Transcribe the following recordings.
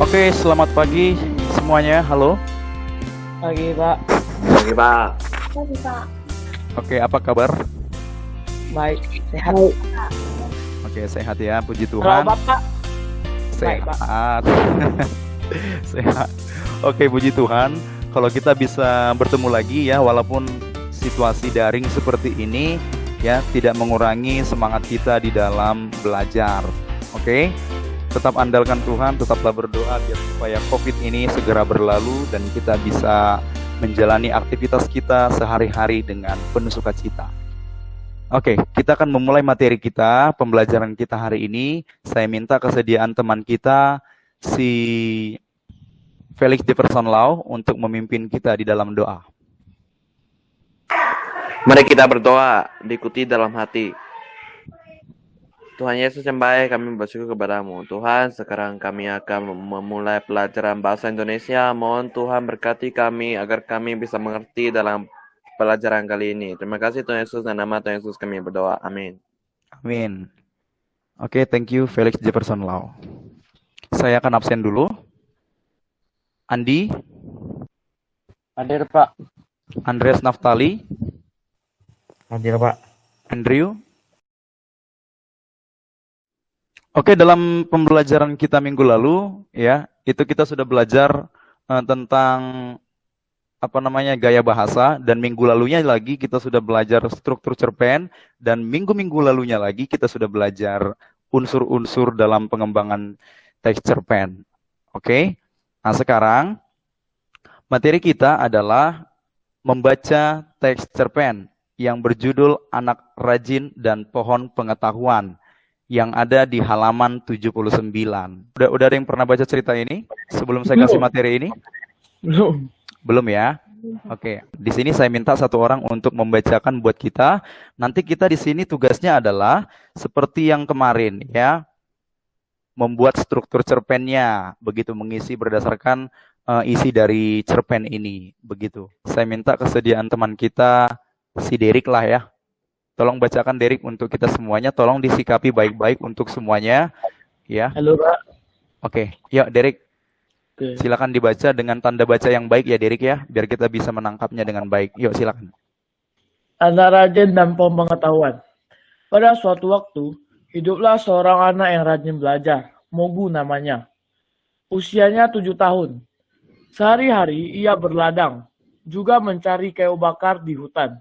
Oke, selamat pagi semuanya. Halo. Pagi Pak, Pagi Pak. Pagi Pak. Oke, apa kabar? baik, sehat. Oke, sehat ya. Puji Kalau Tuhan. Bapak, baik Pak. Sehat. Sehat. Oke, puji Tuhan. Kalau kita bisa bertemu lagi ya, walaupun situasi daring seperti ini ya, tidak mengurangi semangat kita di dalam belajar. Oke. Tetap andalkan Tuhan, tetaplah berdoa biar supaya COVID ini segera berlalu dan kita bisa menjalani aktivitas kita sehari-hari dengan penuh sukacita. Oke, kita akan memulai materi kita, pembelajaran kita hari ini. Saya minta kesediaan teman kita, si Felix Jefferson Lau, untuk memimpin kita di dalam doa. Mari kita berdoa, diikuti dalam hati. Tuhan Yesus yang baik, kami bersyukur kepadamu. Tuhan, sekarang kami akan memulai pelajaran bahasa Indonesia. Mohon Tuhan berkati kami agar kami bisa mengerti dalam pelajaran kali ini. Terima kasih Tuhan Yesus, dan nama Tuhan Yesus kami berdoa. Amin. Amin. Oke, thank you Felix Jefferson Lau. Saya akan absen dulu. Andi, Hadir Pak. Andreas Naftali, Hadir Pak. Andrew. Oke, dalam pembelajaran kita minggu lalu, ya, itu kita sudah belajar tentang gaya bahasa, dan minggu lalunya lagi kita sudah belajar struktur cerpen, dan minggu-minggu lalunya lagi kita sudah belajar unsur-unsur dalam pengembangan teks cerpen. Oke, nah sekarang materi kita adalah membaca teks cerpen yang berjudul Anak Rajin dan Pohon Pengetahuan, yang ada di halaman 79. Udah ada yang pernah baca cerita ini sebelum saya kasih materi ini? Belum. Belum ya? Oke. Di sini saya minta satu orang untuk membacakan buat kita. Nanti kita di sini tugasnya adalah seperti yang kemarin ya. Membuat struktur cerpennya, begitu, mengisi berdasarkan isi dari cerpen ini, begitu. Saya minta kesediaan teman kita si Derek lah ya. Tolong bacakan Derek untuk kita semuanya. Tolong disikapi baik-baik untuk semuanya. Ya. Halo Pak. Oke. Yuk Derek. Oke. Silakan dibaca dengan tanda baca yang baik ya Derek ya. Biar kita bisa menangkapnya dengan baik. Yuk silakan. Anak rajin dan pohon pengetahuan. Pada suatu waktu, hiduplah seorang anak yang rajin belajar. Mogu namanya. Usianya 7 tahun. Sehari-hari ia berladang, juga mencari kayu bakar di hutan.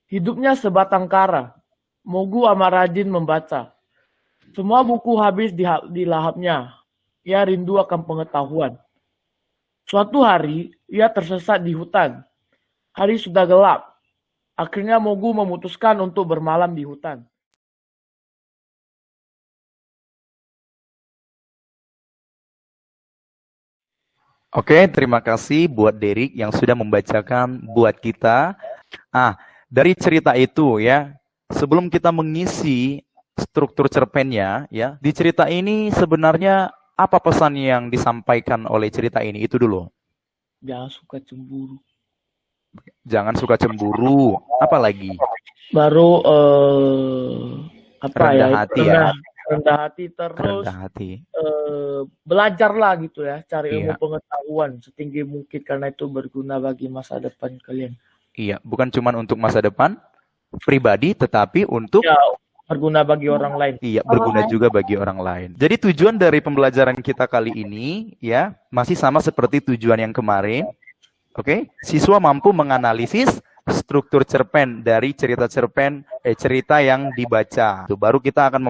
Hidupnya sebatang kara. Mogu amat rajin membaca. Semua buku habis di lahapnya. Ia rindu akan pengetahuan. Suatu hari, ia tersesat di hutan. Hari sudah gelap. Akhirnya Mogu memutuskan untuk bermalam di hutan. Oke, terima kasih buat Derek yang sudah membacakan buat kita. Dari cerita itu ya, sebelum kita mengisi struktur cerpennya ya, di cerita ini sebenarnya apa pesan yang disampaikan oleh cerita ini? Itu dulu. Jangan suka cemburu. Jangan suka cemburu. Apa lagi? Baru Rendah hati ya. rendah hati, terus Rendah hati. belajarlah gitu ya, cari ilmu Iya. pengetahuan setinggi mungkin karena itu berguna bagi masa depan kalian. Iya, bukan cuma untuk masa depan pribadi, tetapi untuk Ya, berguna bagi orang lain. iya, berguna juga bagi orang lain. Jadi tujuan dari pembelajaran kita kali ini ya, masih sama seperti tujuan yang kemarin. Oke, siswa mampu menganalisis struktur cerpen dari cerita yang dibaca. Baru kita akan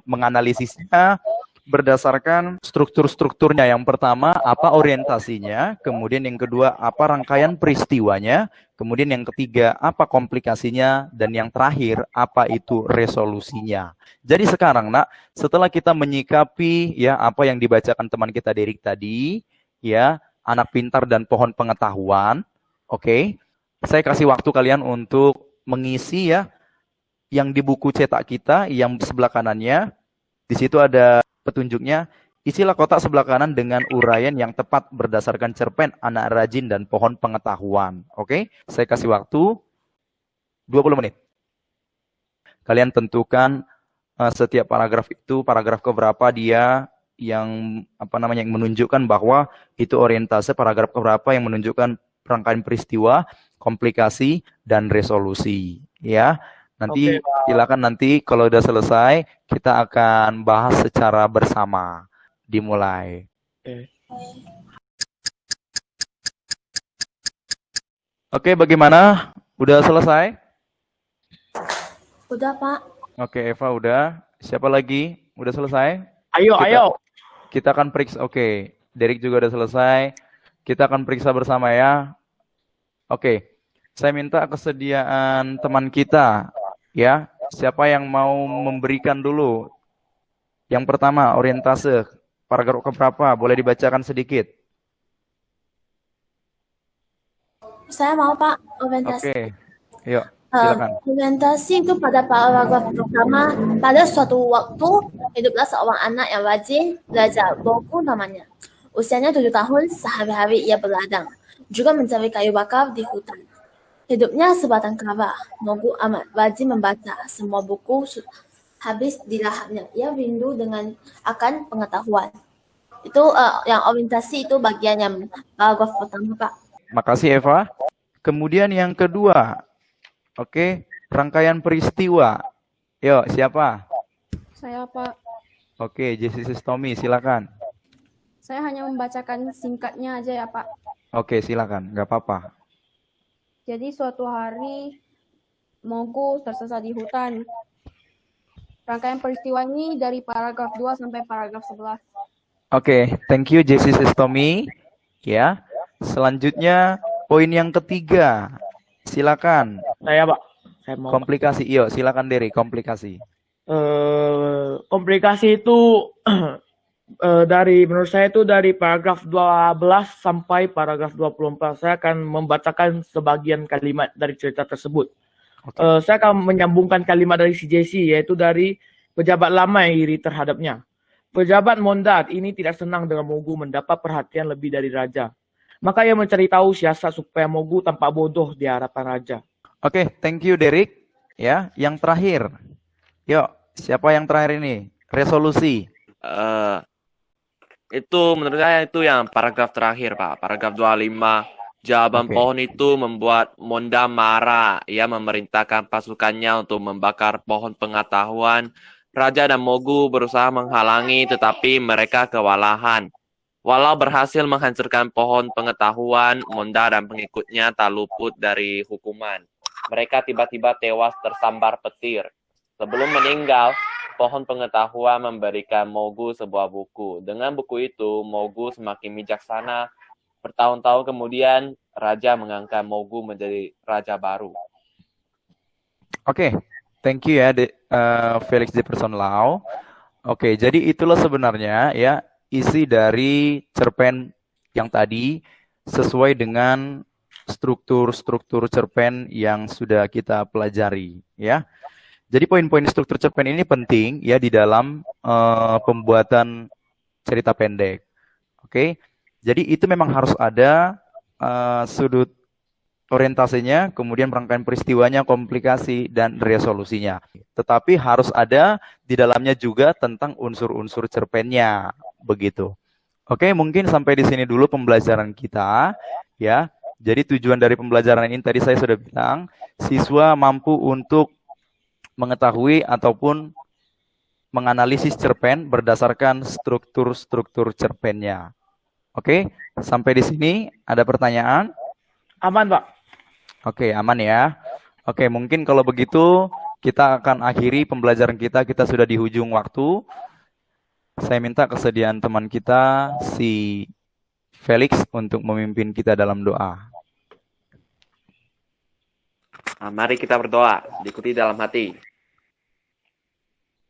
menganalisisnya berdasarkan struktur-strukturnya. Yang pertama, apa orientasinya, kemudian yang kedua, apa rangkaian peristiwanya, kemudian yang ketiga, apa komplikasinya, dan yang terakhir, apa itu resolusinya. Jadi sekarang, Nak, setelah kita menyikapi ya apa yang dibacakan teman kita Derek tadi, ya, anak pintar dan pohon pengetahuan, oke. Saya kasih waktu kalian untuk mengisi ya yang di buku cetak kita, yang sebelah kanannya. Di situ ada petunjuknya. Isilah kotak sebelah kanan dengan uraian yang tepat berdasarkan cerpen Anak Rajin dan Pohon Pengetahuan. Oke, saya kasih waktu 20 menit. Kalian tentukan setiap paragraf itu, paragraf keberapa dia yang yang menunjukkan bahwa itu orientase paragraf keberapa yang menunjukkan rangkaian peristiwa, komplikasi, dan resolusi. Ya, nanti Oke, Pak. silakan nanti kalau udah selesai kita akan bahas secara bersama. Dimulai. Oke. Oke, bagaimana? Udah selesai? Udah, Pak. Oke, Eva udah. Siapa lagi? Udah selesai? Ayo, Kita ayo. kita akan periksa. Oke, Derek juga udah selesai. Kita akan periksa bersama ya. Oke, saya minta kesediaan teman kita ya. Siapa yang mau memberikan dulu? Yang pertama, orientase. Paragraf keberapa? Boleh dibacakan sedikit. Saya mau, Pak, orientasi. Oke, yuk, silakan. Orientasi itu pada paragraf pertama, pada suatu waktu hiduplah seorang anak yang rajin belajar. Boku namanya. Usianya 7 tahun, sehari-hari ia berladang, juga mencari kayu bakar di hutan. Hidupnya sebatang kara. Mogu amat rajin membaca. Semua buku habis di lahapnya. Ia rindu dengan akan pengetahuan. Itu yang orientasi itu bagian yang paragraf pertama, Pak. Makasih Eva. Kemudian yang kedua, oke, rangkaian peristiwa. Yuk, siapa? Saya, Pak. Oke, Jessie Tommy, silakan. Saya hanya membacakan singkatnya aja ya, Pak. Oke, silakan, nggak apa-apa. Jadi suatu hari Mogu tersesat di hutan. Rangkaian peristiwa ini dari paragraf 2 sampai paragraf 11. Oke, thank you Jessie Tommy. Ya, selanjutnya poin yang ketiga, silakan. Saya, Pak. Saya mau. Komplikasi, yuk, silakan Derek, komplikasi. Komplikasi itu menurut saya itu dari paragraf 12 sampai paragraf 24. Saya akan membacakan sebagian kalimat dari cerita tersebut. Saya akan menyambungkan kalimat dari si Jesse, yaitu dari pejabat lama yang iri terhadapnya. Pejabat Mondat ini tidak senang dengan Mogu mendapat perhatian lebih dari raja. Maka ia mencari tahu siasat supaya Mogu tampak bodoh di hadapan raja. Oke, thank you Derek. Ya, yang terakhir. Yuk, siapa yang terakhir ini? Resolusi. Itu menurut saya itu yang paragraf terakhir, Pak. Paragraf 25. Jawaban Oke. pohon itu membuat Monda marah. Ia memerintahkan pasukannya untuk membakar pohon pengetahuan. Raja dan Mogu berusaha menghalangi, tetapi mereka kewalahan. Walau berhasil menghancurkan pohon pengetahuan, Monda dan pengikutnya tak luput dari hukuman. Mereka tiba-tiba tewas tersambar petir. Sebelum meninggal, pohon pengetahuan memberikan Mogu sebuah buku. Dengan buku itu, Mogu semakin bijaksana. Bertahun-tahun kemudian, Raja mengangkat Mogu menjadi Raja baru. Oke, thank you ya Felix Jefferson Lau. Oke, jadi itulah sebenarnya ya isi dari cerpen yang tadi sesuai dengan struktur cerpen yang sudah kita pelajari ya. Jadi poin-poin struktur cerpen ini penting ya di dalam pembuatan cerita pendek. Oke. Jadi itu memang harus ada sudut orientasinya, kemudian rangkaian peristiwanya, komplikasi, dan resolusinya. Tetapi harus ada di dalamnya juga tentang unsur-unsur cerpennya, begitu. Oke, mungkin sampai di sini dulu pembelajaran kita, ya. Jadi tujuan dari pembelajaran ini tadi saya sudah bilang, siswa mampu untuk mengetahui ataupun menganalisis cerpen berdasarkan struktur cerpennya. Oke, sampai di sini ada pertanyaan? Aman, Pak. Oke, aman ya. Oke, mungkin kalau begitu kita akan akhiri pembelajaran kita. Kita sudah di ujung waktu. Saya minta kesediaan teman kita, si Felix, untuk memimpin kita dalam doa. Mari kita berdoa, diikuti dalam hati.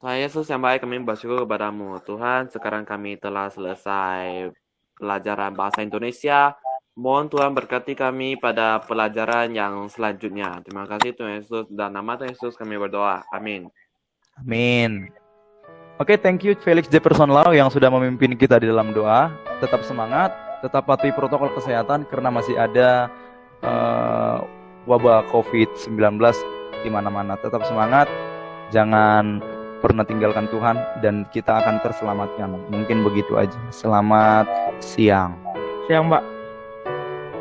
Tuhan Yesus yang baik, kami bersyukur kepadamu. Tuhan, sekarang kami telah selesai pelajaran bahasa Indonesia. Mohon Tuhan berkati kami pada pelajaran yang selanjutnya. Terima kasih Tuhan Yesus, dan nama Tuhan Yesus kami berdoa. Amin. Amin. Oke, thank you Felix Jefferson Lau yang sudah memimpin kita di dalam doa. Tetap semangat, tetap patuhi protokol kesehatan karena masih ada wabah COVID-19 di mana-mana. Tetap semangat, jangan pernah tinggalkan Tuhan, dan kita akan terselamatkan. Mungkin begitu aja. Selamat siang. Siang, Pak.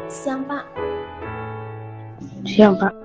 Siang, Pak. Siang, Pak.